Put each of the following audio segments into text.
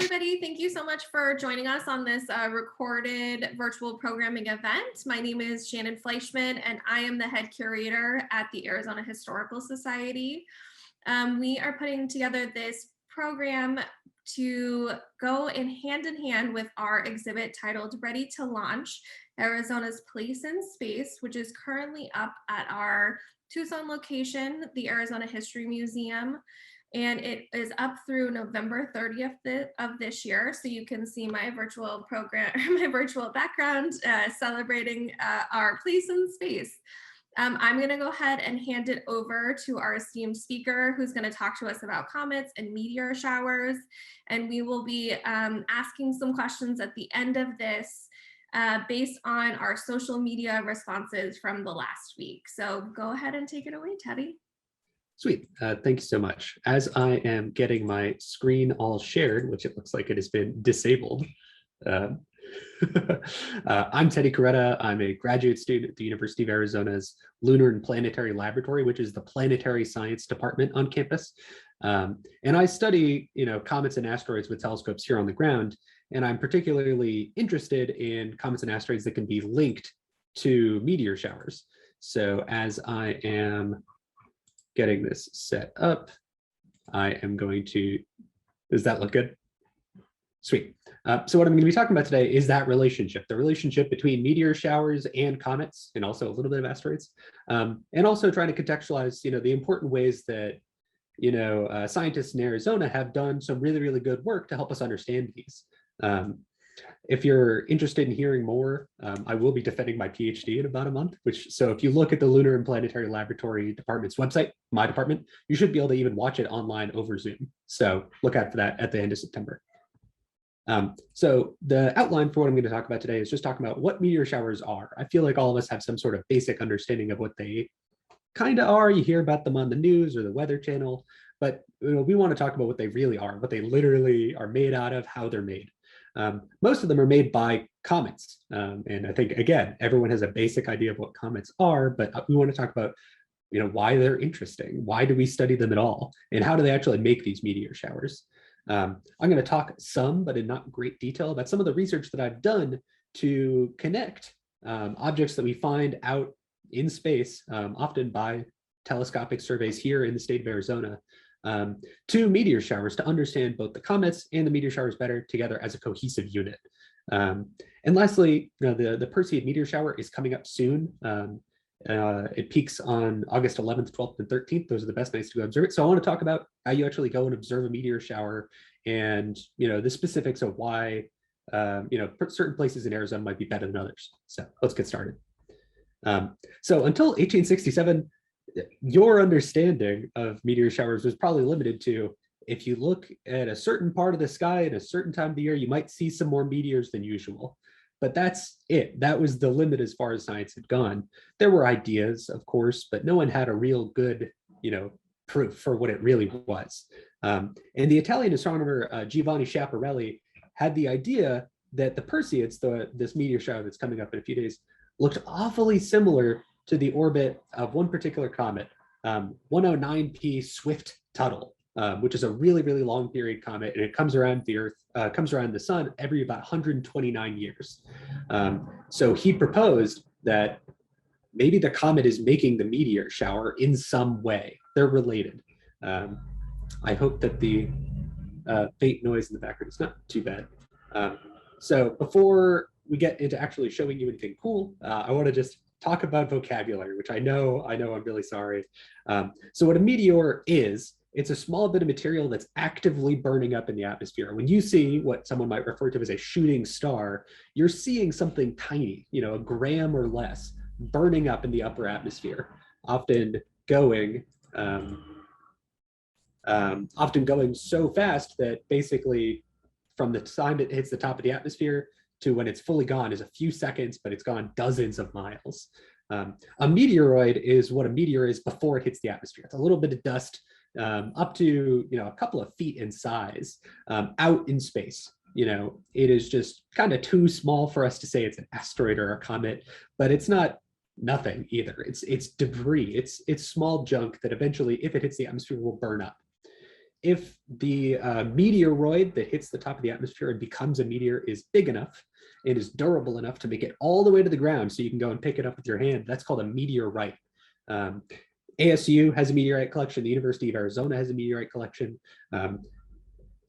everybody. Thank you so much for joining us on this recorded virtual programming event. My name is Shannon Fleischman, and I am the head curator at the Arizona Historical Society. We are putting together this program to go in hand with our exhibit titled Ready to Launch, Arizona's Place in Space, which is currently up at our Tucson location, the Arizona History Museum. And it is up through November 30th of this year. So you can see my virtual program, my virtual background celebrating our place in space. I'm gonna go ahead and hand it over to our esteemed speaker, who's gonna talk to us about comets and meteor showers. And we will be asking some questions at the end of this based on our social media responses from the last week. So go ahead and take it away, Teddy. Sweet. Thank you so much. As I am getting my screen all shared, which it looks like it has been disabled, I'm Teddy Coretta. I'm a graduate student at the University of Arizona's Lunar and Planetary Laboratory, which is the planetary science department on campus. And I study, comets and asteroids with telescopes here on the ground. And I'm particularly interested in comets and asteroids that can be linked to meteor showers. So as I am getting this set up, I am going to, does that look good? Sweet. So what I'm going to be talking about today is that relationship, the relationship between meteor showers and comets, and also a little bit of asteroids, and also trying to contextualize, the important ways that, scientists in Arizona have done some really, really good work to help us understand these. If you're interested in hearing more, I will be defending my PhD in about a month, so if you look at the Lunar and Planetary Laboratory Department's website, my department, you should be able to even watch it online over Zoom. So look out for that at the end of September. So the outline for what I'm going to talk about today is just talking about what meteor showers are. I feel like all of us have some sort of basic understanding of what they kind of are. You hear about them on the news or the Weather Channel, but we want to talk about what they really are, what they literally are made out of, how they're made. Most of them are made by comets. And I think, again, everyone has a basic idea of what comets are, but we want to talk about, why they're interesting. Why do we study them at all? And how do they actually make these meteor showers? I'm going to talk some, but in not great detail, about some of the research that I've done to connect objects that we find out in space, often by telescopic surveys here in the state of Arizona, to meteor showers to understand both the comets and the meteor showers better together as a cohesive unit. And lastly, the Perseid meteor shower is coming up soon. It peaks on August 11th, 12th, and 13th. Those are the best nights to go observe it. So I want to talk about how you actually go and observe a meteor shower and, the specifics of why, certain places in Arizona might be better than others. So let's get started. So until 1867, your understanding of meteor showers was probably limited to, if you look at a certain part of the sky at a certain time of the year, you might see some more meteors than usual. But that's it. That was the limit as far as science had gone. There were ideas, of course, but no one had a real good, proof for what it really was. And the Italian astronomer Giovanni Schiaparelli had the idea that the Perseids, this meteor shower that's coming up in a few days, looked awfully similar to the orbit of one particular comet, 109P Swift-Tuttle, which is a really, really long period comet, and it comes around the Earth, comes around the sun every about 129 years. So he proposed that maybe the comet is making the meteor shower in some way. They're related. I hope that the faint noise in the background is not too bad. So before we get into actually showing you anything cool, I want to just talk about vocabulary, which I know I'm really sorry. So what a meteor is, it's a small bit of material that's actively burning up in the atmosphere. When you see what someone might refer to as a shooting star, you're seeing something tiny, a gram or less, burning up in the upper atmosphere, often going so fast that basically from the time it hits the top of the atmosphere to when it's fully gone is a few seconds, but it's gone dozens of miles. A meteoroid is what a meteor is before it hits the atmosphere. It's a little bit of dust up to a couple of feet in size out in space. It is just kind of too small for us to say it's an asteroid or a comet, but it's not nothing either. It's debris. It's small junk that eventually, if it hits the atmosphere, will burn up. if the meteoroid that hits the top of the atmosphere and becomes a meteor is big enough, it is durable enough to make it all the way to the ground so you can go and pick it up with your hand. That's called a meteorite. ASU has a meteorite collection. The University of Arizona has a meteorite collection.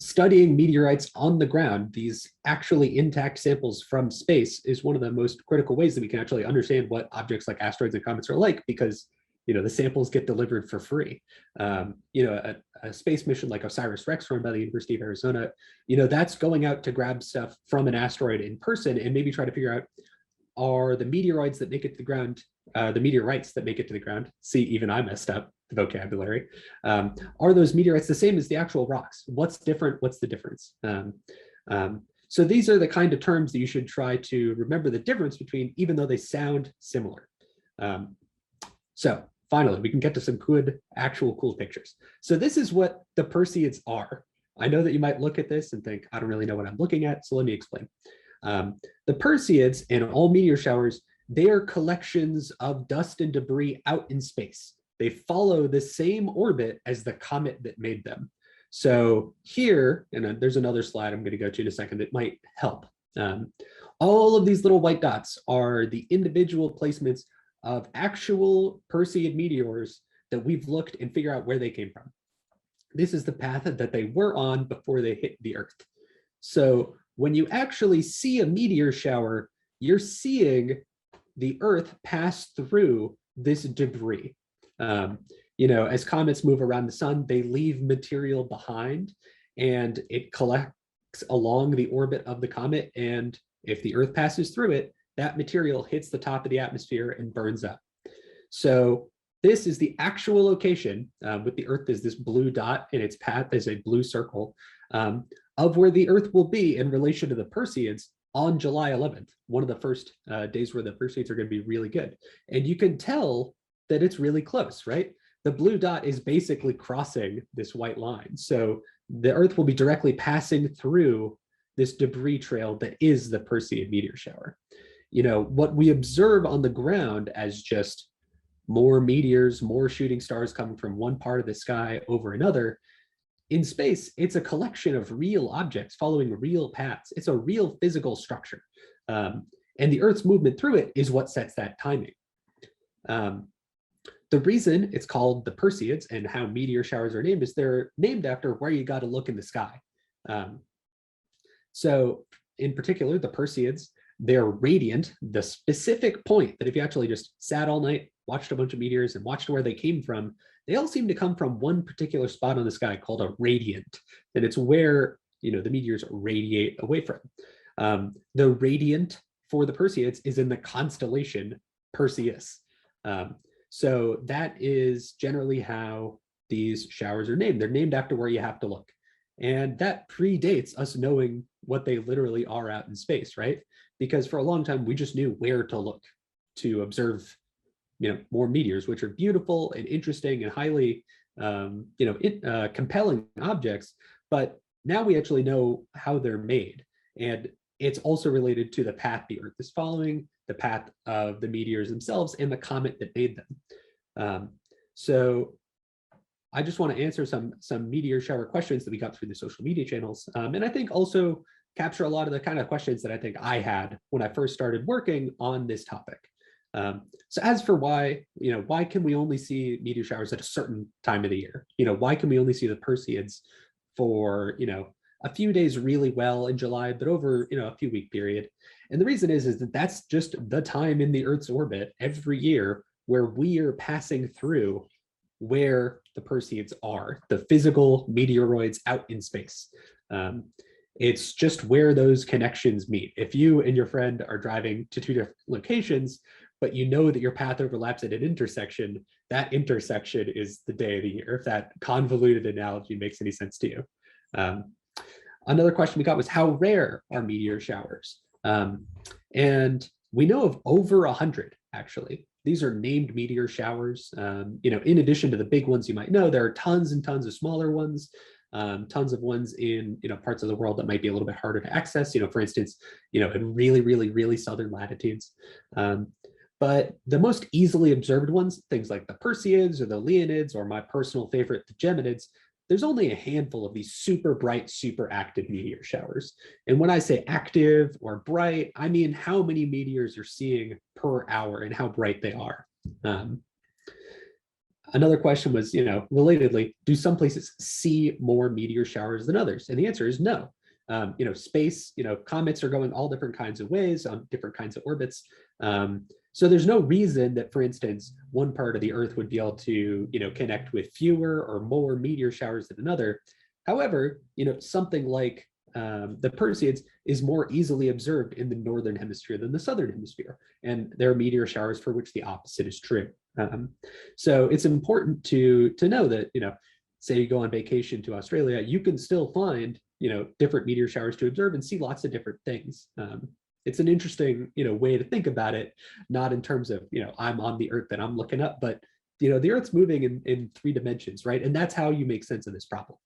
Studying meteorites on the ground, these actually intact samples from space, is one of the most critical ways that we can actually understand what objects like asteroids and comets are like, because the samples get delivered for free. A space mission like OSIRIS-REx run by the University of Arizona, that's going out to grab stuff from an asteroid in person and maybe try to figure out, are the meteoroids that make it to the ground, the meteorites that make it to the ground, see, even I messed up the vocabulary, are those meteorites the same as the actual rocks? What's different? What's the difference? So these are the kind of terms that you should try to remember the difference between, even though they sound similar. So finally, we can get to some good, actual cool pictures. So this is what the Perseids are. I know that you might look at this and think, I don't really know what I'm looking at, so let me explain. The Perseids and all meteor showers, they are collections of dust and debris out in space. They follow the same orbit as the comet that made them. So here, and there's another slide I'm going to go to in a second that might help. All of these little white dots are the individual placements of actual Perseid meteors that we've looked and figure out where they came from. This is the path that they were on before they hit the Earth. So when you actually see a meteor shower, you're seeing the Earth pass through this debris. As comets move around the sun, they leave material behind and it collects along the orbit of the comet. And if the Earth passes through it, that material hits the top of the atmosphere and burns up. So this is the actual location with the Earth as this blue dot and its path as a blue circle of where the Earth will be in relation to the Perseids on July 11th, one of the first days where the Perseids are going to be really good. And you can tell that it's really close, right? The blue dot is basically crossing this white line. So the Earth will be directly passing through this debris trail that is the Perseid meteor shower. What we observe on the ground as just more meteors, more shooting stars coming from one part of the sky over another, in space, it's a collection of real objects following real paths. It's a real physical structure. And the Earth's movement through it is what sets that timing. The reason it's called the Perseids and how meteor showers are named is they're named after where you got to look in the sky. So in particular, the Perseids, they're radiant, the specific point that if you actually just sat all night, watched a bunch of meteors and watched where they came from, they all seem to come from one particular spot on the sky called a radiant. And it's where, the meteors radiate away from. The radiant for the Perseids is in the constellation Perseus. So that is generally how these showers are named. They're named after where you have to look. And that predates us knowing what they literally are out in space, right? Because for a long time, we just knew where to look to observe, more meteors, which are beautiful and interesting and highly, compelling objects. But now we actually know how they're made. And it's also related to the path the Earth is following, the path of the meteors themselves, and the comet that made them. So I just want to answer some meteor shower questions that we got through the social media channels. And I think also capture a lot of the kind of questions that I think I had when I first started working on this topic. So as for why can we only see meteor showers at a certain time of the year? Why can we only see the Perseids for, a few days really well in July, but over, a few week period? And the reason is that that's just the time in the Earth's orbit every year where we are passing through where the Perseids are, the physical meteoroids out in space. It's just where those connections meet. If you and your friend are driving to two different locations, but you know that your path overlaps at an intersection, that intersection is the day of the year, if that convoluted analogy makes any sense to you. Another question we got was, how rare are meteor showers? And we know of over 100, actually. These are named meteor showers. In addition to the big ones you might know, there are tons and tons of smaller ones, tons of ones in parts of the world that might be a little bit harder to access, for instance, in really, really, really southern latitudes. But the most easily observed ones, things like the Perseids or the Leonids, or my personal favorite, the Geminids, there's only a handful of these super bright, super active meteor showers. And when I say active or bright, I mean how many meteors you're seeing per hour and how bright they are. Another question was, relatedly, do some places see more meteor showers than others? And the answer is no. Space, comets are going all different kinds of ways on different kinds of orbits. So there's no reason that, for instance, one part of the Earth would be able to, connect with fewer or more meteor showers than another. However, something like the Perseids is more easily observed in the northern hemisphere than the southern hemisphere, and there are meteor showers for which the opposite is true. So it's important to know that, say you go on vacation to Australia, you can still find, different meteor showers to observe and see lots of different things. It's an interesting, way to think about it, not in terms of, I'm on the Earth and I'm looking up, but, the Earth's moving in 3 dimensions, right? And that's how you make sense of this problem.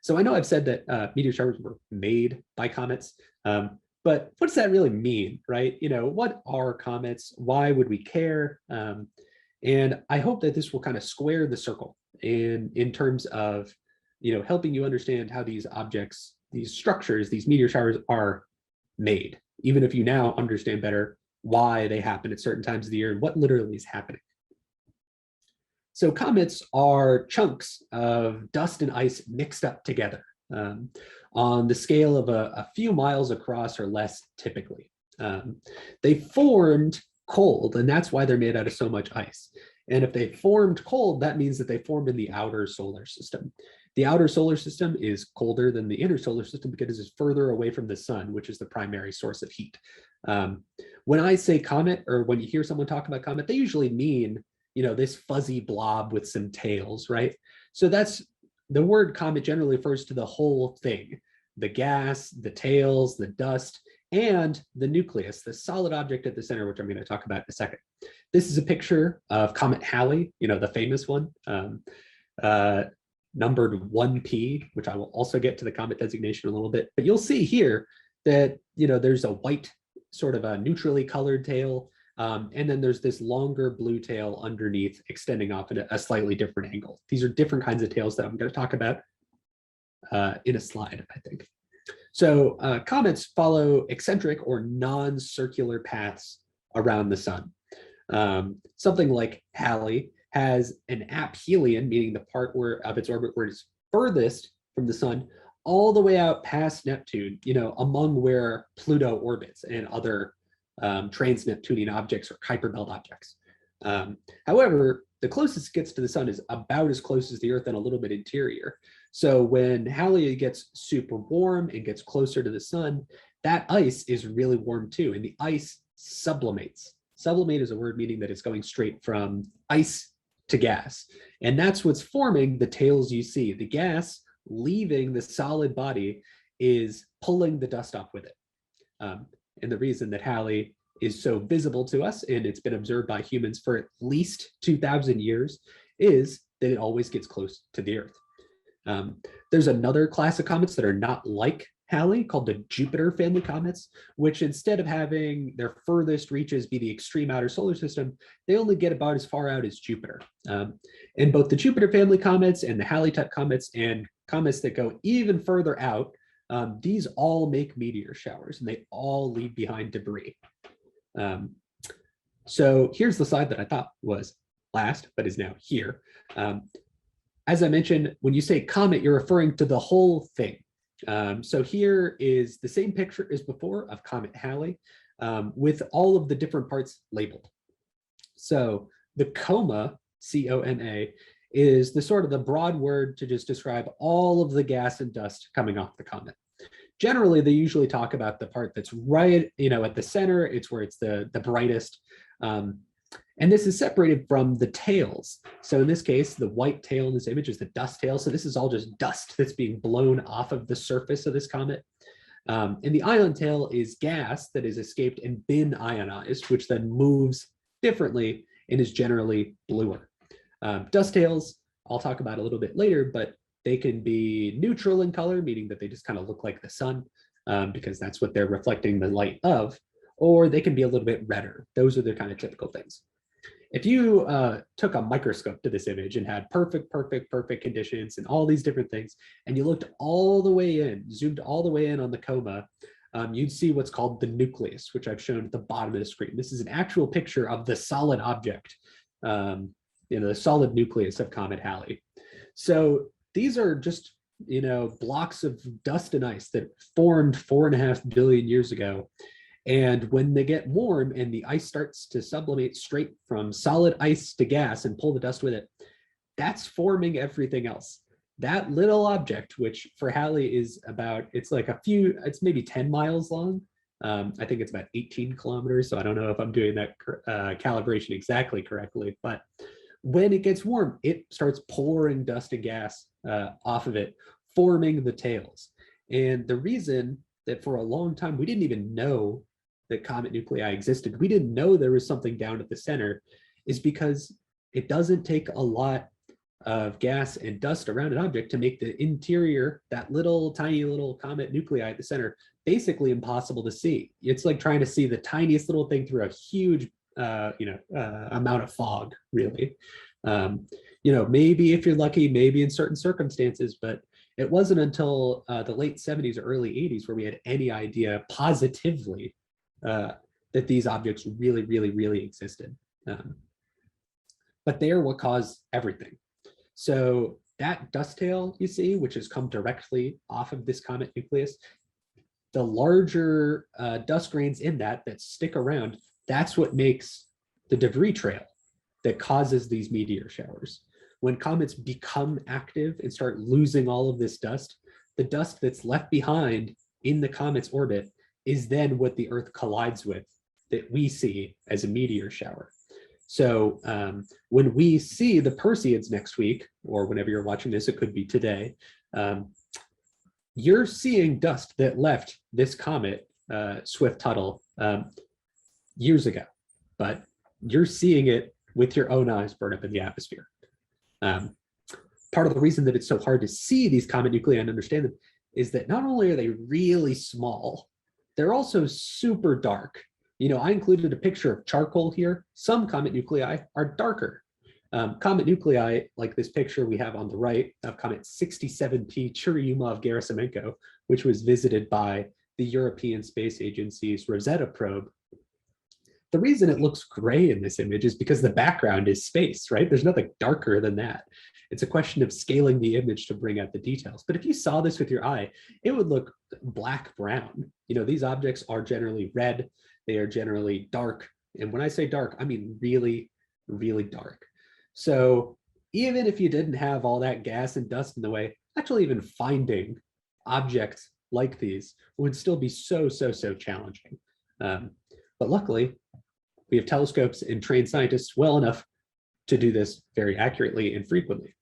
So I know I've said that meteor showers were made by comets, but what does that really mean, right? What are comets? Why would we care? And I hope that this will kind of square the circle in terms of, helping you understand how these objects, these structures, these meteor showers are made, even if you now understand better why they happen at certain times of the year and what literally is happening. So comets are chunks of dust and ice mixed up together on the scale of a few miles across or less typically. They formed cold, and that's why they're made out of so much ice. And if they formed cold, that means that they formed in the outer solar system. The outer solar system is colder than the inner solar system because it's further away from the sun, which is the primary source of heat. When I say comet, or when you hear someone talk about comet, they usually mean, this fuzzy blob with some tails, right? So that's the word comet generally refers to the whole thing: the gas, the tails, the dust, and the nucleus, the solid object at the center, which I'm going to talk about in a second. This is a picture of Comet Halley, the famous one, numbered 1P, which I will also get to the comet designation in a little bit. But you'll see here that, there's a white, sort of a neutrally colored tail, and then there's this longer blue tail underneath extending off at a slightly different angle. These are different kinds of tails that I'm going to talk about in a slide, I think. So comets follow eccentric or non-circular paths around the sun. Something like Halley has an aphelion, meaning the part of its orbit where it's furthest from the sun, all the way out past Neptune, among where Pluto orbits and other trans-Neptunian objects or Kuiper belt objects. However, the closest it gets to the sun is about as close as the Earth and a little bit interior. So when Halley gets super warm and gets closer to the sun, that ice is really warm too, and the ice sublimates. Sublimate is a word meaning that it's going straight from ice to gas. And that's what's forming the tails you see. The gas leaving the solid body is pulling the dust off with it. And the reason that Halley is so visible to us, and it's been observed by humans for at least 2,000 years, is that it always gets close to the Earth. There's another class of comets that are not like Halley called the Jupiter family comets, which instead of having their furthest reaches be the extreme outer solar system, they only get about as far out as Jupiter. And both the Jupiter family comets and the Halley type comets and comets that go even further out, these all make meteor showers and they all leave behind debris. So here's the slide that I thought was last, but is now here. As I mentioned, when you say comet, you're referring to the whole thing. So here is the same picture as before of Comet Halley with all of the different parts labeled. So the coma, C-O-M-A, is the sort of the broad word to just describe all of the gas and dust coming off the comet. Generally, they usually talk about the part that's right, at the center. It's where it's the brightest. And this is separated from the tails. So in this case, the white tail in this image is the dust tail. So this is all just dust that's being blown off of the surface of this comet. And the ion tail is gas that is escaped and been ionized, which then moves differently and is generally bluer. Dust tails, I'll talk about a little bit later, but they can be neutral in color, meaning that they just kind of look like the sun because that's what they're reflecting the light of, or they can be a little bit redder. Those are the kind of typical things. If you took a microscope to this image and had perfect conditions and all these different things, and you looked all the way in, zoomed all the way in on the coma, you'd see what's called the nucleus, which I've shown at the bottom of the screen. This is an actual picture of the solid object, the solid nucleus of Comet Halley. So these are just, blocks of dust and ice that formed 4.5 billion years ago. And when they get warm and the ice starts to sublimate straight from solid ice to gas and pull the dust with it, that's forming everything else. That little object, which for Halley is about, it's maybe 10 miles long. I think it's about 18 kilometers. So I don't know if I'm doing that calibration exactly correctly, but when it gets warm, it starts pouring dust and gas off of it, forming the tails. And the reason that for a long time, we didn't even know that comet nuclei existed, we didn't know there was something down at the center, is because it doesn't take a lot of gas and dust around an object to make the interior, that tiny little comet nuclei at the center, basically impossible to see. It's like trying to see the tiniest little thing through a huge amount of fog, really. Maybe if you're lucky, maybe in certain circumstances, but it wasn't until the late 70s or early 80s where we had any idea positively that these objects really existed. But they are what caused everything. So that dust tail you see, which has come directly off of this comet nucleus, the larger dust grains in that stick around, that's what makes the debris trail that causes these meteor showers. When comets become active and start losing all of this dust, the dust that's left behind in the comet's orbit is then what the Earth collides with, that we see as a meteor shower. So when we see the Perseids next week, or whenever you're watching this, it could be today, you're seeing dust that left this comet, Swift-Tuttle, years ago, but you're seeing it with your own eyes burn up in the atmosphere. Part of the reason that it's so hard to see these comet nuclei and understand them is that not only are they really small, they're also super dark. I included a picture of charcoal here. Some comet nuclei are darker. Comet nuclei, like this picture we have on the right of Comet 67P Churyumov-Gerasimenko, which was visited by the European Space Agency's Rosetta probe. The reason it looks gray in this image is because the background is space, right? There's nothing darker than that. It's a question of scaling the image to bring out the details. But if you saw this with your eye, it would look black-brown. These objects are generally red. They are generally dark. And when I say dark, I mean really dark. So even if you didn't have all that gas and dust in the way, actually even finding objects like these would still be so challenging. But luckily, we have telescopes and trained scientists well enough to do this very accurately and frequently.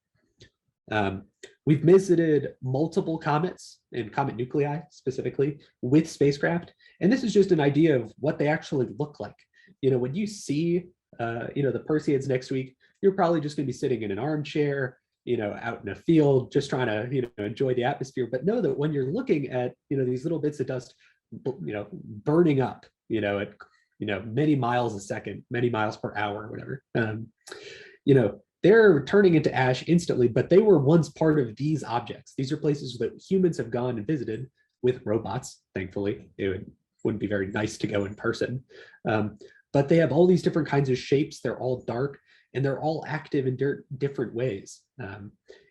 We've visited multiple comets and comet nuclei specifically with spacecraft, and this is just an idea of what they actually look like. When you see, the Perseids next week, you're probably just going to be sitting in an armchair, out in a field, just trying to, enjoy the atmosphere. But know that when you're looking at, these little bits of dust, burning up, at many miles a second, many miles per hour, whatever, they're turning into ash instantly, but they were once part of these objects. These are places that humans have gone and visited with robots, thankfully. It wouldn't be very nice to go in person. But they have all these different kinds of shapes. They're all dark, and they're all active in different ways.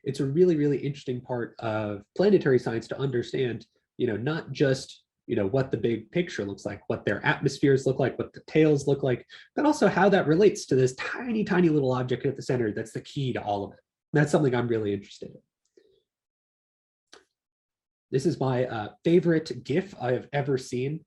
It's a really interesting part of planetary science to understand, not just what the big picture looks like, what their atmospheres look like, what the tails look like, but also how that relates to this tiny little object at the center that's the key to all of it. That's something I'm really interested in. This is my favorite GIF I have ever seen.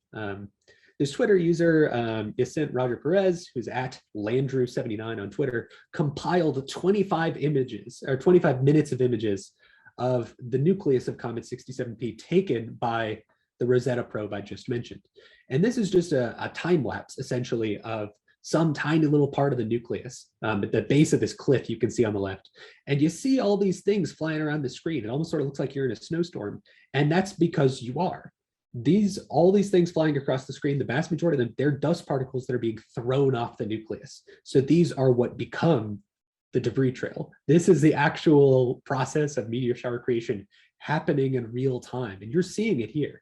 This Twitter user, Yacint Roger Perez, who's at Landrew79 on Twitter, compiled 25 images, or 25 minutes of images of the nucleus of Comet 67P taken by the Rosetta probe I just mentioned. And this is just a time lapse, essentially, of some tiny little part of the nucleus at the base of this cliff you can see on the left. And you see all these things flying around the screen. It almost sort of looks like you're in a snowstorm. And that's because you are. all these things flying across the screen, the vast majority of them, they're dust particles that are being thrown off the nucleus. So these are what become the debris trail. This is the actual process of meteor shower creation happening in real time, and you're seeing it here.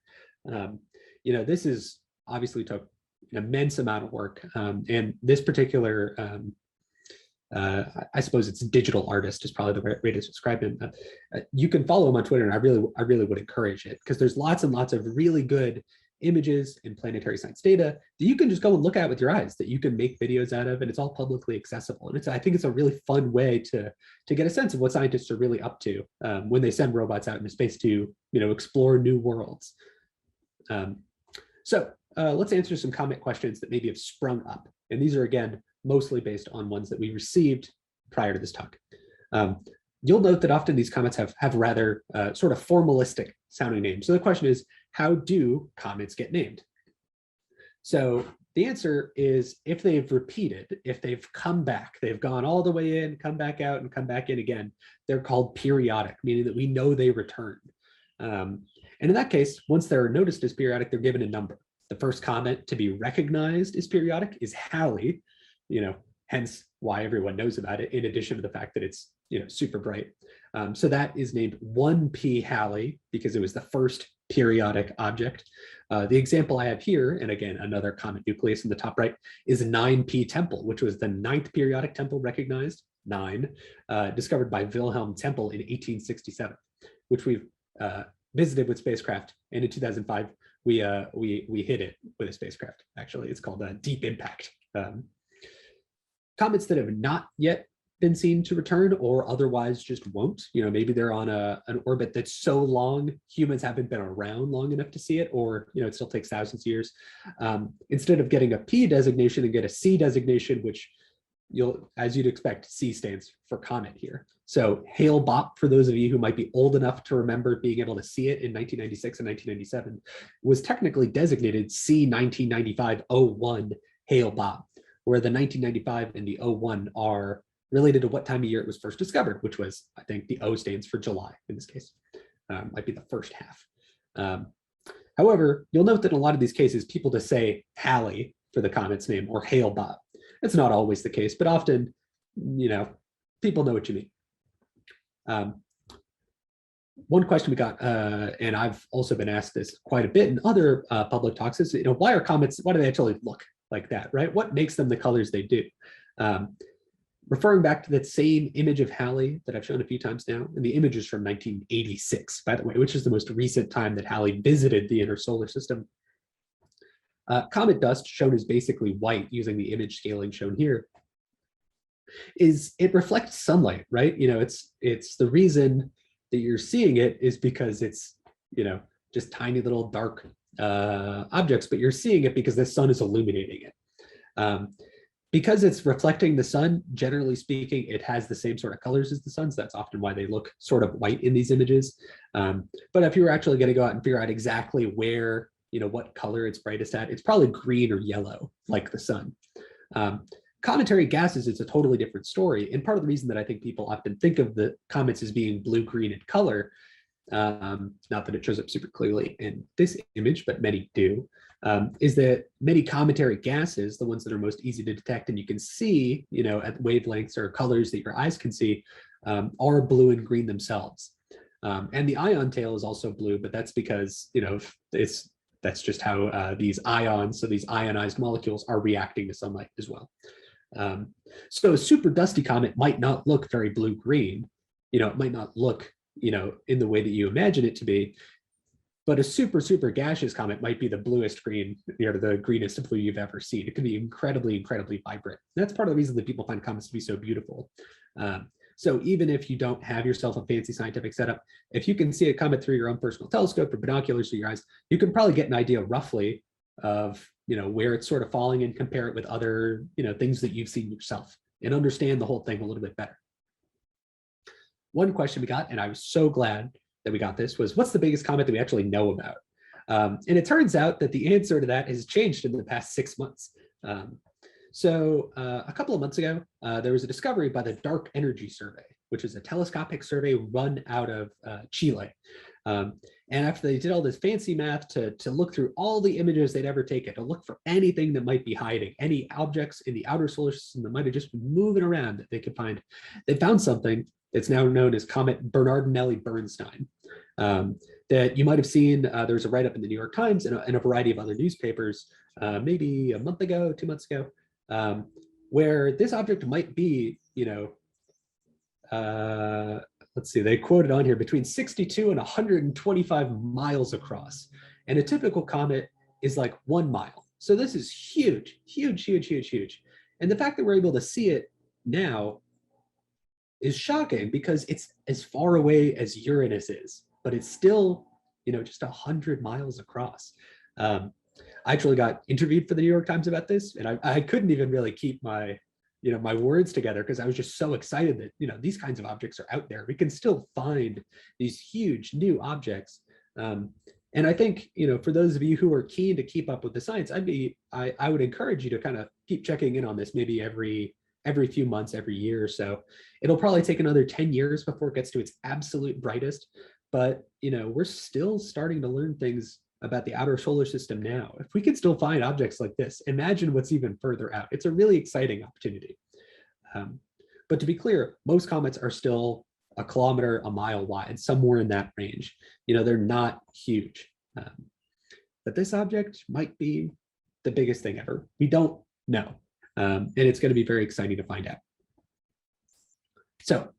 This is obviously took an immense amount of work, and this particular I suppose it's digital artist is probably the right way to describe him. You can follow him on Twitter, and I really would encourage it, because there's lots and lots of really good images and planetary science data that you can just go and look at with your eyes, that you can make videos out of, and it's all publicly accessible. And I think it's a really fun way to get a sense of what scientists are really up to when they send robots out into space to explore new worlds. So let's answer some comment questions that maybe have sprung up, and these are again mostly based on ones that we received prior to this talk. You'll note that often these comets have rather sort of formalistic sounding names. So the question is, how do comets get named? So the answer is, if they've repeated, if they've come back, they've gone all the way in, come back out, and come back in again, they're called periodic, meaning that we know they returned. And in that case, once they're noticed as periodic, they're given a number. The first comet to be recognized as periodic is Halley, hence why everyone knows about it, in addition to the fact that it's super bright. So that is named 1P Halley because it was the first periodic object. The example I have here, and again, another comet nucleus in the top right, is 9P Tempel, which was the 9th periodic temple recognized, 9, discovered by Wilhelm Tempel in 1867, which we've visited with spacecraft. And in 2005, we hit it with a spacecraft. Actually, it's called Deep Impact. Comets that have not yet been seen to return, or otherwise just won't, maybe they're on an orbit that's so long humans haven't been around long enough to see it, or it still takes thousands of years. Instead of getting a P designation, and get a C designation, which as you'd expect, C stands for comet here. So Hale-Bopp, for those of you who might be old enough to remember being able to see it in 1996 and 1997, was technically designated C 1995-01 Hale-Bopp, where the 1995 and the 01 are related to what time of year it was first discovered, which was, I think the O stands for July in this case, might be the first half. However, you'll note that in a lot of these cases, people just say Halley for the comet's name, or Hale-Bopp. It's not always the case, but often, people know what you mean. One question we got, and I've also been asked this quite a bit in other public talks, is, why do they actually look like that, right? What makes them the colors they do? Referring back to that same image of Halley that I've shown a few times now, and the image is from 1986, by the way, which is the most recent time that Halley visited the inner solar system. Comet dust, shown as basically white using the image scaling shown here, it reflects sunlight, right? It's the reason that you're seeing it is because it's, just tiny little dark objects, but you're seeing it because the sun is illuminating it. Because it's reflecting the sun, generally speaking, it has the same sort of colors as the sun, so that's often why they look sort of white in these images. But if you were actually going to go out and figure out exactly where, what color it's brightest at, it's probably green or yellow, like the sun. Cometary gases is a totally different story, and part of the reason that I think people often think of the comets as being blue-green in color, not that it shows up super clearly in this image, but many do, is that many cometary gases, the ones that are most easy to detect and you can see, at wavelengths or colors that your eyes can see, are blue and green themselves. And the ion tail is also blue, but that's because, that's just how these ions, so these ionized molecules, are reacting to sunlight as well. So a super dusty comet might not look very blue-green, it might not look, in the way that you imagine it to be, but a super, super gaseous comet might be the bluest green, the greenest blue you've ever seen. It can be incredibly, incredibly vibrant. And that's part of the reason that people find comets to be so beautiful. So even if you don't have yourself a fancy scientific setup, if you can see a comet through your own personal telescope or binoculars through your eyes, you can probably get an idea roughly of, where it's sort of falling, and compare it with other, things that you've seen yourself, and understand the whole thing a little bit better. One question we got, and I was so glad that we got this, was, what's the biggest comet that we actually know about? And it turns out that the answer to that has changed in the past 6 months. So a couple of months ago, there was a discovery by the Dark Energy Survey, which is a telescopic survey run out of Chile. And after they did all this fancy math to look through all the images they'd ever taken, to look for anything that might be hiding, any objects in the outer solar system that might have just been moving around that they could find, they found something that's now known as Comet Bernardinelli-Bernstein. That you might have seen. There's a write-up in the New York Times and a variety of other newspapers, maybe a month ago, 2 months ago, where this object might be, let's see, they quoted on here between 62 and 125 miles across. And a typical comet is like 1 mile. So this is huge, huge, huge, huge, huge. And the fact that we're able to see it now is shocking because it's as far away as Uranus is, but it's still, just 100 miles across. I actually got interviewed for the New York Times about this, and I couldn't even really keep my words together because I was just so excited that, these kinds of objects are out there. We can still find these huge new objects. And I think, for those of you who are keen to keep up with the science, I would encourage you to kind of keep checking in on this maybe every few months, every year or so. It'll probably take another 10 years before it gets to its absolute brightest. But, we're still starting to learn things about the outer solar system now. If we can still find objects like this, imagine what's even further out. It's a really exciting opportunity. But to be clear, most comets are still a kilometer, a mile wide, somewhere in that range. They're not huge. But this object might be the biggest thing ever. We don't know. And it's going to be very exciting to find out. So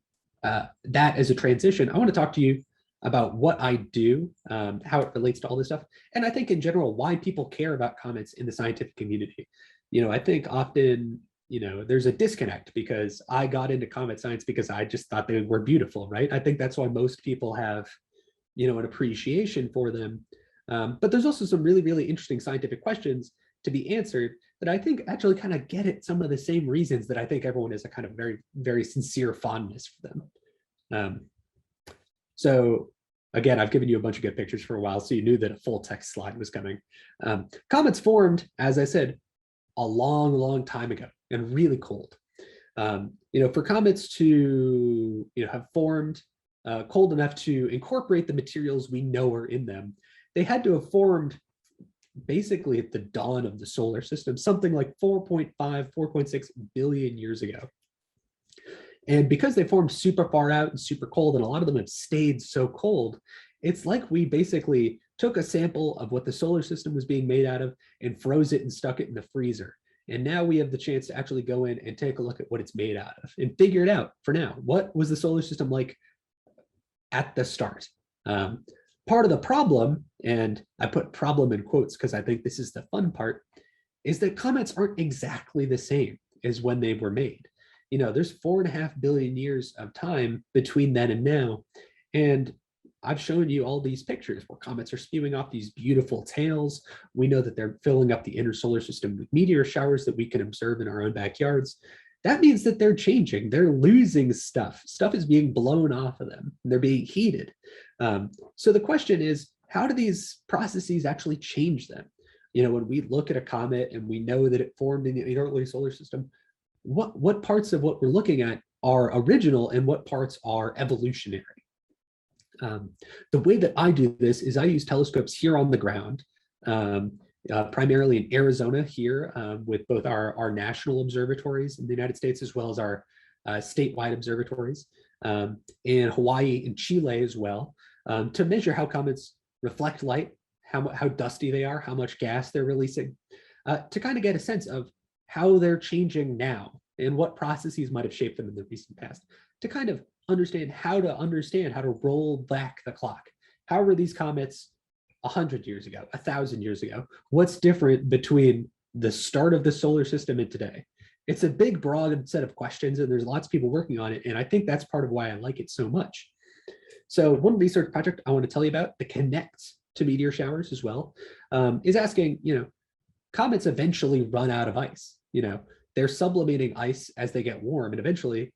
that as a transition, I want to talk to you about what I do, how it relates to all this stuff. And I think in general, why people care about comets in the scientific community. I think often, there's a disconnect because I got into comet science because I just thought they were beautiful, right? I think that's why most people have, an appreciation for them. But there's also some really, really interesting scientific questions to be answered that I think actually kind of get at some of the same reasons that I think everyone has a kind of very, very sincere fondness for them. So again, I've given you a bunch of good pictures for a while, so you knew that a full text slide was coming. Comets formed, as I said, a long, long time ago and really cold. For comets to have formed cold enough to incorporate the materials we know are in them, they had to have formed basically at the dawn of the solar system, something like 4.5, 4.6 billion years ago. And because they formed super far out and super cold, and a lot of them have stayed so cold, it's like we basically took a sample of what the solar system was being made out of and froze it and stuck it in the freezer. And now we have the chance to actually go in and take a look at what it's made out of and figure it out for now. What was the solar system like at the start? Part of the problem, and I put problem in quotes because I think this is the fun part, is that comets aren't exactly the same as when they were made. There's 4.5 billion years of time between then and now. And I've shown you all these pictures where comets are spewing off these beautiful tails. We know that they're filling up the inner solar system with meteor showers that we can observe in our own backyards. That means that they're changing. They're losing stuff. Stuff is being blown off of them. They're being heated. So the question is, how do these processes actually change them? When we look at a comet and we know that it formed in the early solar system, what parts of what we're looking at are original and what parts are evolutionary? The way that I do this is I use telescopes here on the ground, primarily in Arizona here, with both our national observatories in the United States, as well as our statewide observatories, in Hawaii and Chile as well, to measure how comets reflect light, how dusty they are, how much gas they're releasing, to kind of get a sense of how they're changing now and what processes might have shaped them in the recent past, to kind of understand how to roll back the clock. How were these comets 100 years ago, 1,000 years ago? What's different between the start of the solar system and today? It's a big, broad set of questions, and there's lots of people working on it, and I think that's part of why I like it so much. So one research project I want to tell you about that connects to meteor showers as well, is asking, comets eventually run out of ice. They're sublimating ice as they get warm, and eventually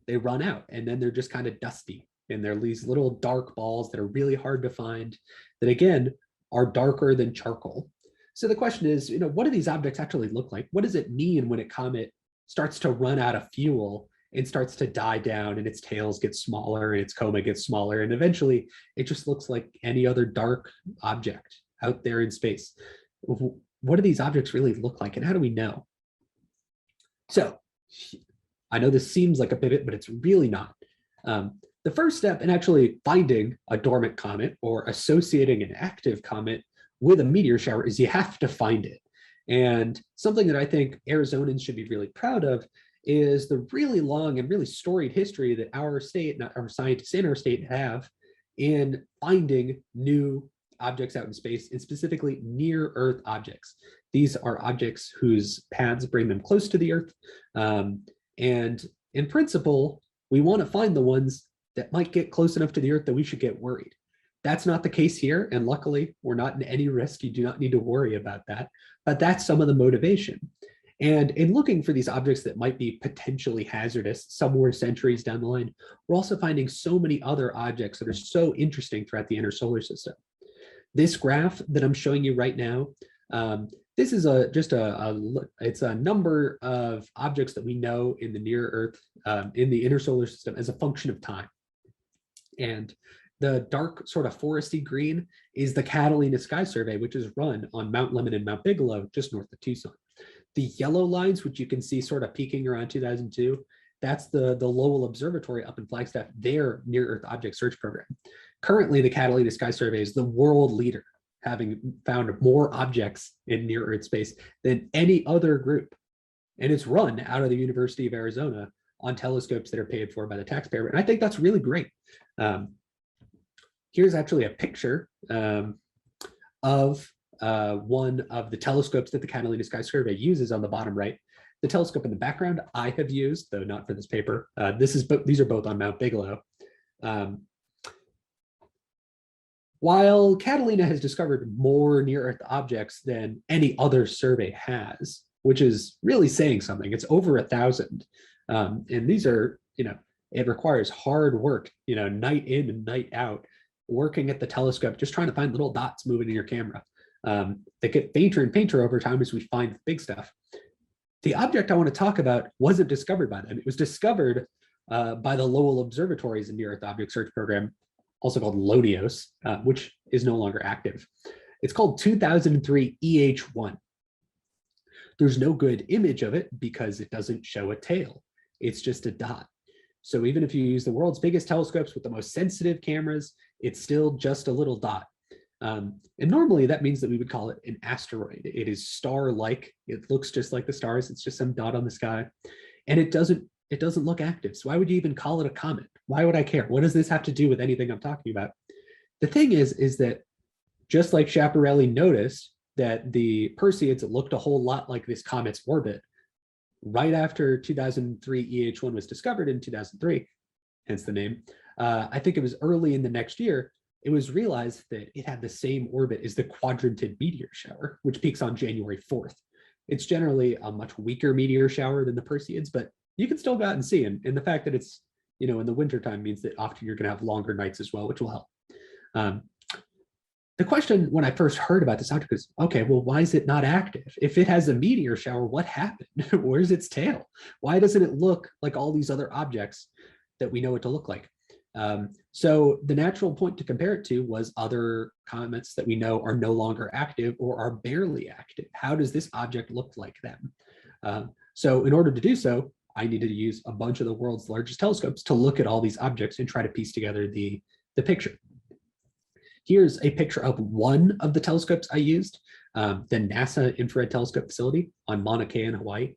they run out, and then they're just kind of dusty. And they're these little dark balls that are really hard to find, that again, are darker than charcoal. So the question is, what do these objects actually look like? What does it mean when a comet starts to run out of fuel and starts to die down, and its tails get smaller and its coma gets smaller, and eventually it just looks like any other dark object out there in space. What do these objects really look like, and how do we know? So I know this seems like a pivot, but it's really not. The first step in actually finding a dormant comet or associating an active comet with a meteor shower is you have to find it. And something that I think Arizonans should be really proud of is the really long and really storied history that our state, not our scientists in our state, have in finding new objects out in space, and specifically near Earth objects. These are objects whose paths bring them close to the Earth. And in principle, we want to find the ones that might get close enough to the Earth that we should get worried. That's not the case here, and luckily we're not in any risk. You do not need to worry about that, but that's some of the motivation. And in looking for these objects that might be potentially hazardous somewhere centuries down the line, we're also finding so many other objects that are so interesting throughout the inner solar system. This graph that I'm showing you right now, this is it's a number of objects that we know in the near Earth, in the inner solar system as a function of time. And the dark sort of foresty green is the Catalina Sky Survey, which is run on Mount Lemmon and Mount Bigelow, just north of Tucson. The yellow lines, which you can see sort of peaking around 2002, that's the Lowell Observatory up in Flagstaff, their near-Earth object search program. Currently, the Catalina Sky Survey is the world leader, having found more objects in near-Earth space than any other group. And it's run out of the University of Arizona on telescopes that are paid for by the taxpayer. And I think that's really great. Here's actually a picture of one of the telescopes that the Catalina Sky Survey uses on the bottom right. The telescope in the background I have used, though not for this paper. These are both on Mount Bigelow. While Catalina has discovered more near-Earth objects than any other survey has, which is really saying something, it's over 1,000. And these are, it requires hard work, night in and night out, working at the telescope, just trying to find little dots moving in your camera. They get fainter and fainter over time as we find big stuff. The object I want to talk about wasn't discovered by them. It was discovered by the Lowell Observatory's Near-Earth Object Search Program, also called LONEOS, which is no longer active. It's called 2003 EH1. There's no good image of it because it doesn't show a tail. It's just a dot. So even if you use the world's biggest telescopes with the most sensitive cameras, it's still just a little dot. And normally that means that we would call it an asteroid. It is star-like. It looks just like the stars. It's just some dot on the sky. And it doesn't look active. So why would you even call it a comet? Why would I care? What does this have to do with anything I'm talking about? The thing is that just like Schiaparelli noticed that the Perseids looked a whole lot like this comet's orbit, right after 2003 EH1 was discovered in 2003, hence the name, I think it was early in the next year, it was realized that it had the same orbit as the quadranted meteor shower, which peaks on January 4th. It's generally a much weaker meteor shower than the Perseids, but you can still go out and see. And the fact that it's, in the wintertime means that often you're going to have longer nights as well, which will help. The question when I first heard about this object is, okay, well, why is it not active? If it has a meteor shower, what happened? Where's its tail? Why doesn't it look like all these other objects that we know it to look like? So the natural point to compare it to was other comets that we know are no longer active or are barely active. How does this object look like them? So in order to do so, I needed to use a bunch of the world's largest telescopes to look at all these objects and try to piece together the picture. Here's a picture of one of the telescopes I used, the NASA Infrared Telescope Facility on Mauna Kea in Hawaii.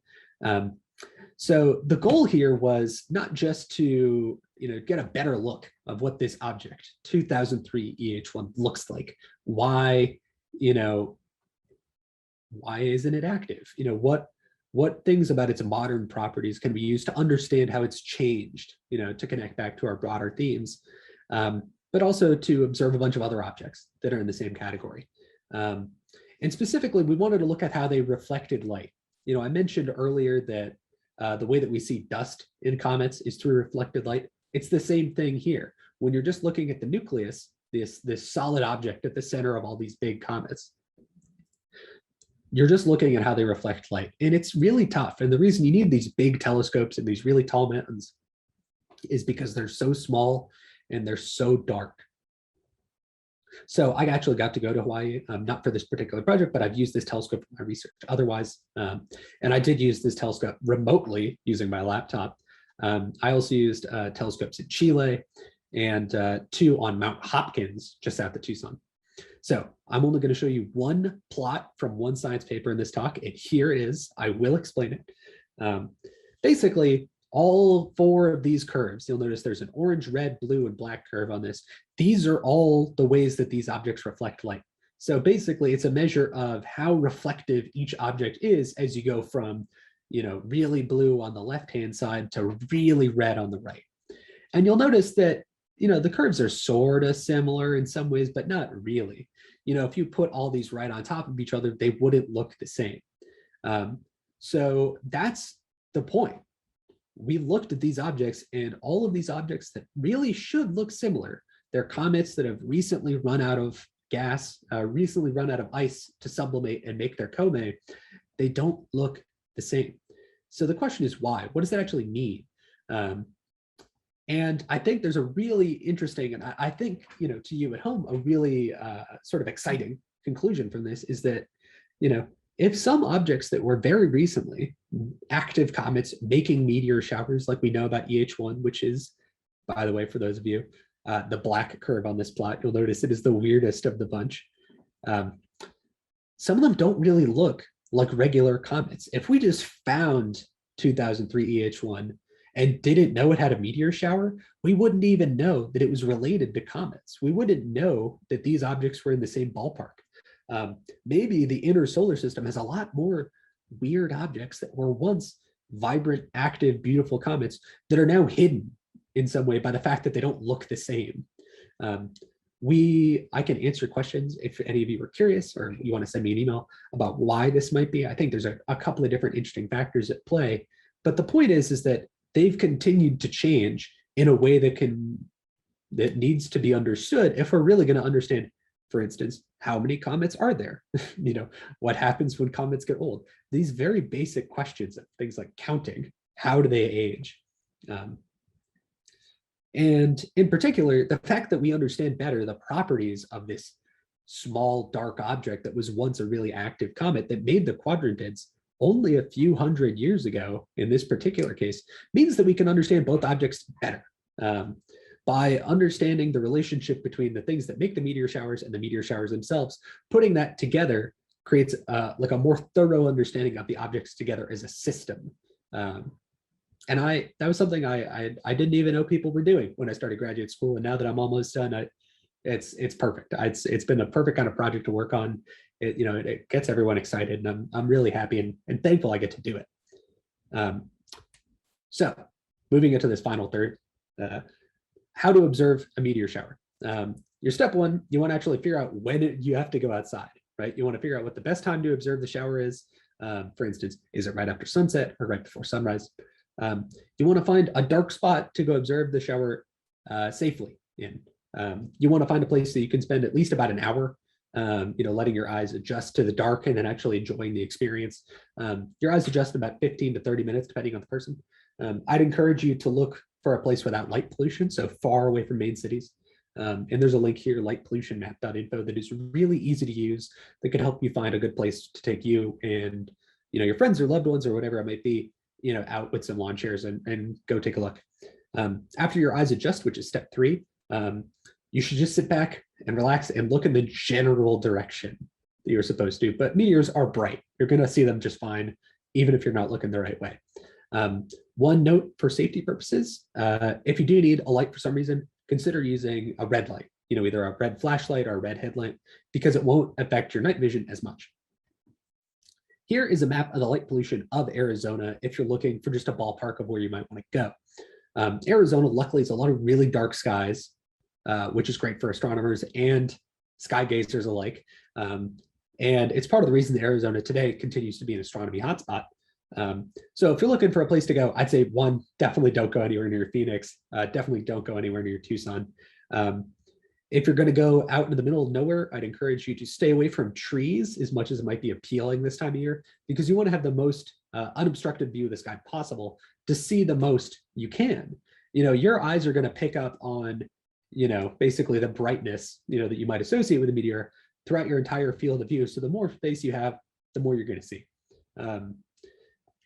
So the goal here was not just to get a better look of what this object 2003 EH1 looks like. Why isn't it active? What things about its modern properties can be used to understand how it's changed, to connect back to our broader themes, but also to observe a bunch of other objects that are in the same category. And specifically, we wanted to look at how they reflected light. I mentioned earlier that the way that we see dust in comets is through reflected light. It's the same thing here. When you're just looking at the nucleus, this solid object at the center of all these big comets, you're just looking at how they reflect light. And it's really tough. And the reason you need these big telescopes and these really tall mountains is because they're so small and they're so dark. So I actually got to go to Hawaii, not for this particular project, but I've used this telescope for my research otherwise. And I did use this telescope remotely using my laptop. I also used telescopes in Chile and 2 on Mount Hopkins, just south of Tucson. So I'm only going to show you one plot from one science paper in this talk, and here it is. I will explain it. Basically, all 4 of these curves, you'll notice there's an orange, red, blue, and black curve on this. These are all the ways that these objects reflect light. So basically, it's a measure of how reflective each object is as you go from, really blue on the left-hand side to really red on the right. And you'll notice that, the curves are sort of similar in some ways, but not really. If you put all these right on top of each other, they wouldn't look the same. So that's the point. We looked at these objects, and all of these objects that really should look similar. They're comets that have recently run out of gas, recently run out of ice to sublimate and make their Comet. They don't look the same. So the question is why? What does that actually mean? And I think there's a really interesting, and I think, to you at home, a really sort of exciting conclusion from this is that, if some objects that were very recently active comets making meteor showers, like we know about EH1, which is, by the way, for those of you, the black curve on this plot, you'll notice it is the weirdest of the bunch. Some of them don't really look like regular comets. If we just found 2003 EH1 and didn't know it had a meteor shower, we wouldn't even know that it was related to comets. We wouldn't know that these objects were in the same ballpark. Maybe the inner solar system has a lot more weird objects that were once vibrant, active, beautiful comets that are now hidden in some way by the fact that they don't look the same. I can answer questions if any of you are curious or you want to send me an email about why this might be. I think there's a couple of different interesting factors at play, but the point is that they've continued to change in a way that needs to be understood if we're really going to understand, for instance, how many comets are there? What happens when comets get old? These very basic questions of things like counting, how do they age? And in particular, the fact that we understand better the properties of this small dark object that was once a really active comet that made the quadrantids only a few hundred years ago, in this particular case, means that we can understand both objects better. By understanding the relationship between the things that make the meteor showers and the meteor showers themselves, putting that together creates like a more thorough understanding of the objects together as a system. And that was something I didn't even know people were doing when I started graduate school. And now that I'm almost done, it's perfect. It's been a perfect kind of project to work on. It gets everyone excited, and I'm really happy and thankful I get to do it. So moving into this final third, how to observe a meteor shower. Your step 1, you want to actually figure out when you have to go outside, right? You want to figure out what the best time to observe the shower is. For instance, is it right after sunset or right before sunrise? You want to find a dark spot to go observe the shower safely in. You want to find a place that you can spend at least about an hour, letting your eyes adjust to the dark and then actually enjoying the experience. Your eyes adjust in about 15 to 30 minutes, depending on the person. I'd encourage you to look for a place without light pollution, so far away from main cities. And there's a link here, lightpollutionmap.info, that is really easy to use, that can help you find a good place to take you and your friends or loved ones or whatever it might be, out with some lawn chairs and go take a look. After your eyes adjust, which is step 3, you should just sit back and relax and look in the general direction that you're supposed to. But meteors are bright. You're going to see them just fine, even if you're not looking the right way. One note for safety purposes, if you do need a light for some reason, consider using a red light, either a red flashlight or a red headlight, because it won't affect your night vision as much. Here is a map of the light pollution of Arizona if you're looking for just a ballpark of where you might want to go. Arizona, luckily, is a lot of really dark skies, which is great for astronomers and sky gazers alike. And it's part of the reason that Arizona today continues to be an astronomy hotspot. So if you're looking for a place to go, I'd say 1, definitely don't go anywhere near Phoenix. Definitely don't go anywhere near Tucson. If you're going to go out in the middle of nowhere, I'd encourage you to stay away from trees as much as it might be appealing this time of year, because you want to have the most unobstructed view of the sky possible to see the most you can. Your eyes are going to pick up on, basically the brightness, that you might associate with a meteor throughout your entire field of view. So the more space you have, the more you're going to see.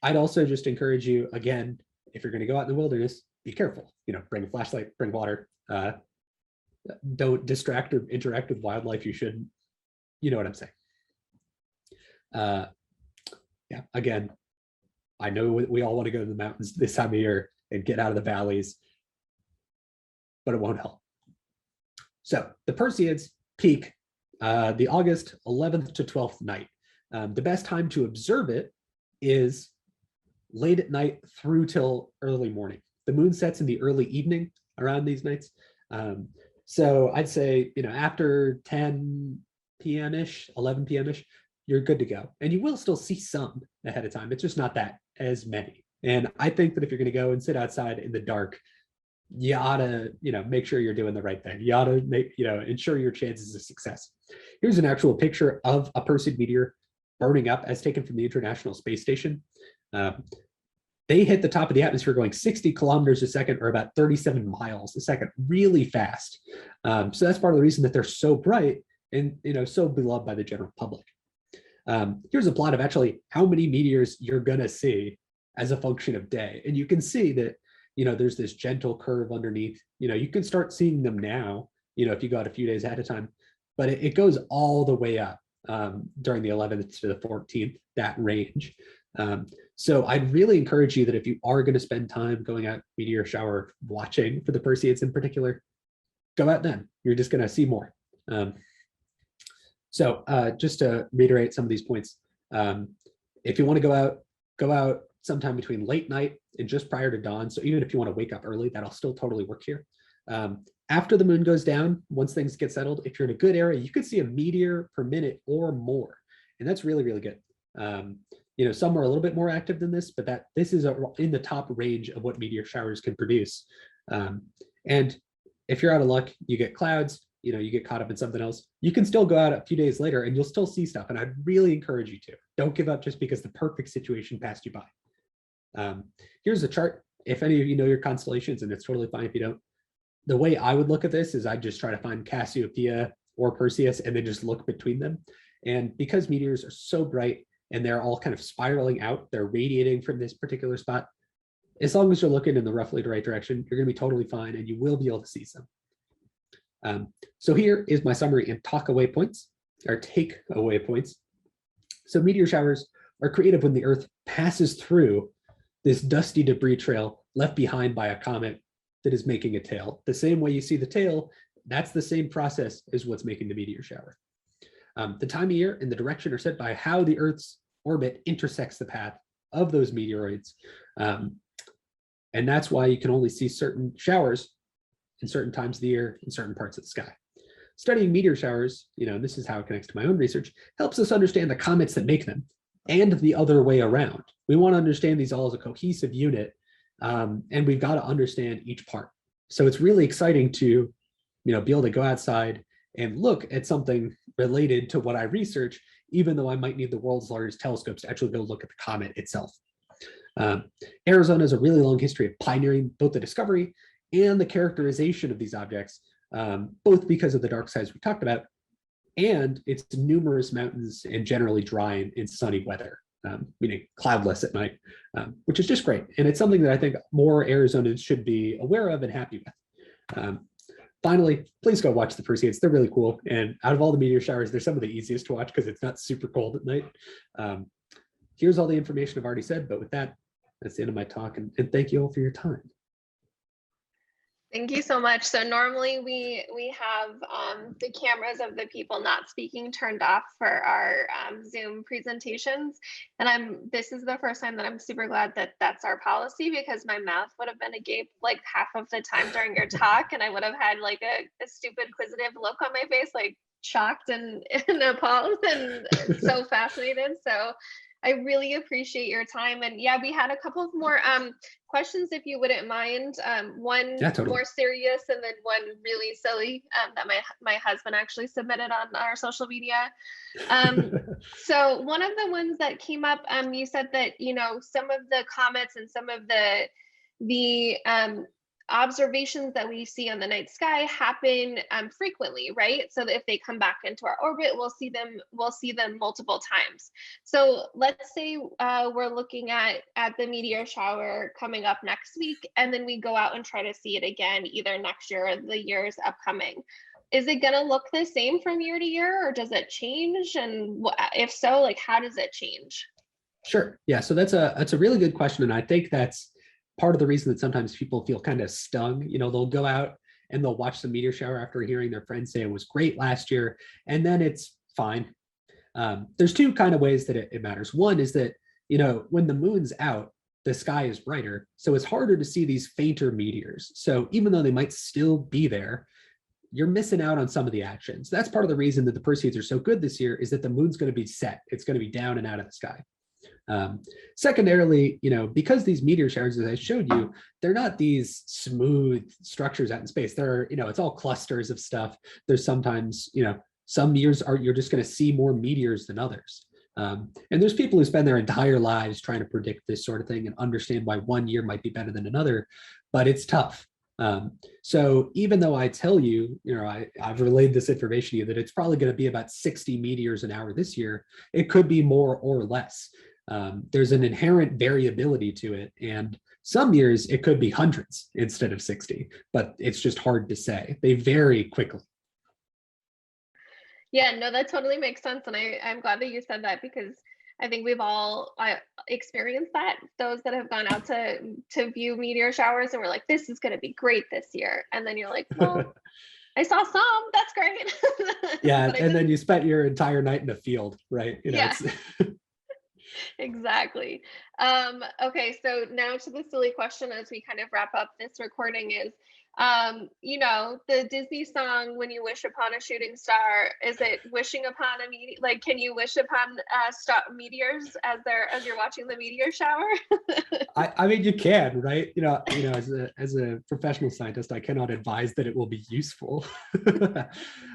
I'd also just encourage you, again, if you're going to go out in the wilderness, be careful. Bring a flashlight, bring water. Don't distract or interact with wildlife you shouldn't. You know what I'm saying? Yeah, again, I know we all want to go to the mountains this time of year and get out of the valleys, but it won't help. So the Perseids Peak, the August 11th to 12th night. The best time to observe it is late at night through till early morning. The moon sets in the early evening around these nights. So I'd say, after 10 p.m.-ish, 11 p.m.-ish, you're good to go. And you will still see some ahead of time. It's just not that as many. And I think that if you're going to go and sit outside in the dark, you ought to, make sure you're doing the right thing. You ought to make, ensure your chances of success. Here's an actual picture of a Perseid meteor burning up as taken from the International Space Station. They hit the top of the atmosphere going 60 kilometers a second, or about 37 miles a second, really fast. So that's part of the reason that they're so bright and so beloved by the general public. Here's a plot of actually how many meteors you're gonna see as a function of day. And you can see that, there's this gentle curve underneath. You can start seeing them now, if you go out a few days ahead of time, but it goes all the way up during the 11th to the 14th, that range. So I'd really encourage you that if you are going to spend time going out meteor shower watching for the Perseids in particular, go out then. You're just going to see more. So just to reiterate some of these points, if you want to go out sometime between late night and just prior to dawn. So even if you want to wake up early, that'll still totally work here. After the moon goes down, once things get settled, if you're in a good area, you could see a meteor per minute or more. And that's really, really good. Some are a little bit more active than this, but this is in the top range of what meteor showers can produce. And if you're out of luck, you get clouds, you get caught up in something else, you can still go out a few days later and you'll still see stuff. And I'd really encourage you to. Don't give up just because the perfect situation passed you by. Here's a chart. If any of you know your constellations, and it's totally fine if you don't. The way I would look at this is I just try to find Cassiopeia or Perseus and then just look between them. And because meteors are so bright, and they're all kind of spiraling out, they're radiating from this particular spot, as long as you're looking in the roughly the right direction, you're going to be totally fine and you will be able to see some. So here is my summary and take-away points. So meteor showers are created when the Earth passes through this dusty debris trail left behind by a comet that is making a tail. The same way you see the tail, that's the same process as what's making the meteor shower. The time of year and the direction are set by how the Earth's orbit intersects the path of those meteoroids. And that's why you can only see certain showers in certain times of the year in certain parts of the sky. Studying meteor showers, this is how it connects to my own research, helps us understand the comets that make them and the other way around. We want to understand these all as a cohesive unit, and we've got to understand each part. So it's really exciting to, be able to go outside and look at something related to what I research, even though I might need the world's largest telescopes to actually go look at the comet itself. Arizona has a really long history of pioneering both the discovery and the characterization of these objects, both because of the dark skies we talked about, and its numerous mountains and generally dry and sunny weather, meaning cloudless at night, which is just great. And it's something that I think more Arizonans should be aware of and happy with. Finally, please go watch the Perseids. They're really cool. And out of all the meteor showers, they're some of the easiest to watch because it's not super cold at night. Here's all the information I've already said, but with that, that's the end of my talk. And thank you all for your time. Thank you so much. So normally we have the cameras of the people not speaking turned off for our Zoom presentations, and this is the first time that I'm super glad that that's our policy, because my mouth would have been agape like half of the time during your talk, and I would have had like a stupid inquisitive look on my face, like shocked and appalled and so fascinated. So I really appreciate your time. And yeah, we had a couple of more questions, if you wouldn't mind. One Yeah, totally. more serious and then one really silly that my husband actually submitted on our social media. So one of the ones that came up, you said that, you know, some of the comets and some of the observations that we see on the night sky happen frequently, right? So that if they come back into our orbit, we'll see them multiple times. So let's say we're looking at the meteor shower coming up next week, and then we go out and try to see it again either next year or the years upcoming. Is it going to look the same from year to year, or does it change? And if so, like, how does it change? Sure. Yeah. So that's a really good question, and I think that's part of the reason that sometimes people feel kind of stung. You know, they'll go out and they'll watch the meteor shower after hearing their friends say it was great last year, and then it's fine. There's two kind of ways that it matters. One is that, you know, when the moon's out, the sky is brighter, so it's harder to see these fainter meteors. So even though they might still be there, you're missing out on some of the actions. That's part of the reason that the Perseids are so good this year, is that the moon's going to be set. It's going to be down and out of the sky. Secondarily, you know, because these meteor showers, as I showed you, they're not these smooth structures out in space. They're, you know, it's all clusters of stuff. There's sometimes, you know, some years you're just going to see more meteors than others. And there's people who spend their entire lives trying to predict this sort of thing and understand why one year might be better than another, but it's tough. So even though I tell you, you know, I've relayed this information to you that it's probably going to be about 60 meteors an hour this year, it could be more or less. There's an inherent variability to it, and some years it could be hundreds instead of 60, but it's just hard to say. They vary quickly. Yeah, no, that totally makes sense. And I'm glad that you said that, because I think we've all experienced that. Those that have gone out to view meteor showers and we're like, this is going to be great this year. And then you're like, well, I saw some, that's great. Yeah, and then you spent your entire night in a field, right? You know, yeah. Exactly. Okay, so now to the silly question as we kind of wrap up this recording is, you know, the Disney song, When You Wish Upon a Shooting Star, is it wishing upon a meteor? Like, can you wish upon meteors as you're watching the meteor shower? I mean, you can, right? You know, as a professional scientist, I cannot advise that it will be useful.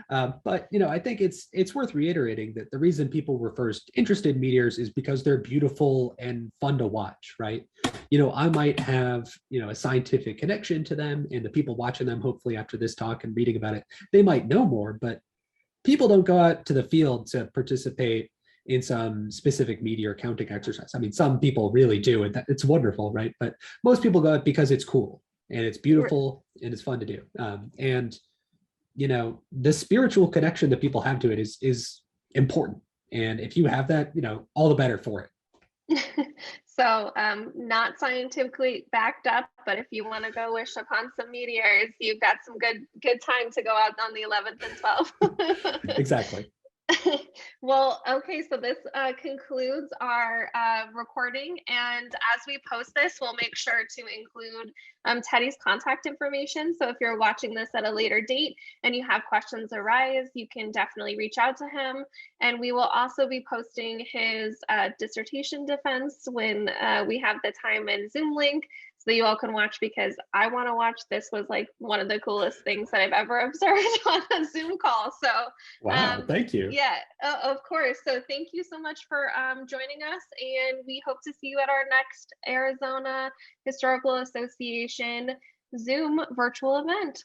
But you know, I think it's worth reiterating that the reason people were first interested in meteors is because they're beautiful and fun to watch, right? You know, I might have, you know, a scientific connection to them, and the people watching them, hopefully after this talk and reading about it, they might know more, but people don't go out to the field to participate in some specific meteor counting exercise. I mean, some people really do, and it's wonderful, right? But most people go out because it's cool and it's beautiful and it's fun to do. And you know, the spiritual connection that people have to it is important. And if you have that, you know, all the better for it. So not scientifically backed up, but if you want to go wish upon some meteors, you've got some good time to go out on the 11th and 12th. Exactly. Well, okay, so this concludes our recording, and as we post this, we'll make sure to include Teddy's contact information. So if you're watching this at a later date and you have questions arise, you can definitely reach out to him. And we will also be posting his dissertation defense when we have the time and Zoom link, so that you all can watch, because I want to watch. This was like one of the coolest things that I've ever observed on a Zoom call. So wow, thank you. Yeah, of course. So thank you so much for joining us, and we hope to see you at our next Arizona Historical Association Zoom virtual event.